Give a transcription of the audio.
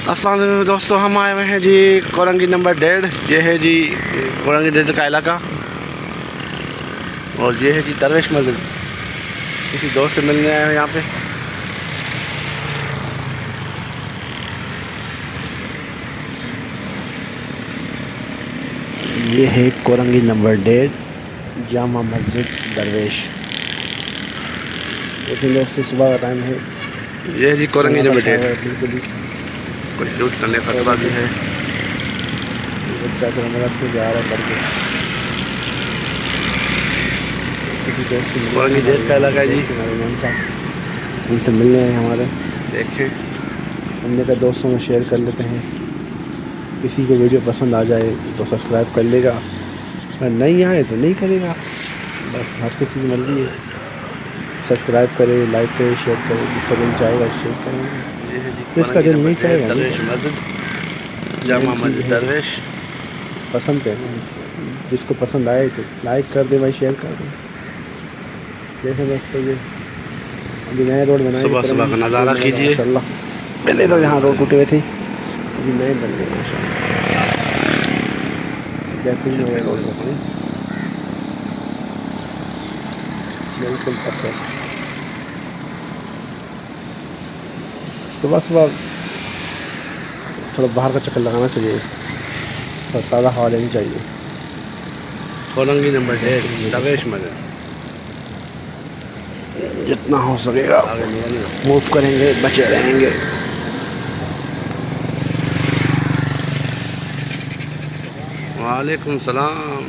अस्सलाम वालेकुम दोस्तों, हम आए हुए हैं जी कोरंगी नंबर 1.5। ये है जी कोरंगी 1.5 का इलाका और ये है जी दरवेश मस्जिद। किसी दोस्त से मिलने आए हैं यहाँ पे। ये है कोरंगी नंबर 1.5 जामा मस्जिद दरवेश। लेकिन दोस्तों सुबह का टाइम है। ये है जी कोरंगी नंबर 1.5। बिल्कुल कुछ लूट करने का खतरा भी है। बच्चा तो मदरसे से जा रहा है करके। कोरंगी 1.5 का इलाका है जी। उनसे मिलने हैं हमारे। देखें हमने का दोस्तों में शेयर कर लेते हैं। किसी को वीडियो पसंद आ जाए तो सब्सक्राइब कर लेगा, अगर नहीं आए तो नहीं करेगा। बस हर किसी की मर्जी है। सब्सक्राइब करे, लाइक करे, शेयर करे। जिसका दिल चाहेगा शेयर करेंगे, जिसका दिल नहीं चाहेगा जामा मस्जिद दरवेश। पसंद है, जिसको पसंद आए तो लाइक कर दे भाई, शेयर कर दे। देखें दोस्तों, ये अभी नए रोड बनाए, सुबह सुबह का नज़ारा कीजिए। माशाल्लाह, पहले तो यहाँ रोड टूटे हुए थे, अभी नए बन गए माशाल्लाह। बेहतरीन हो गए रोड बने, बिल्कुल परफेक्ट। सुबह सुबह थोड़ा बाहर का चक्कर लगाना चाहिए और ताज़ा हवा लेनी चाहिए। कोरंगी नंबर 1.5 दरवेश मस्जिद। जितना हो सकेगा मूव करेंगे, बचे रहेंगे। वालेकुम सलाम।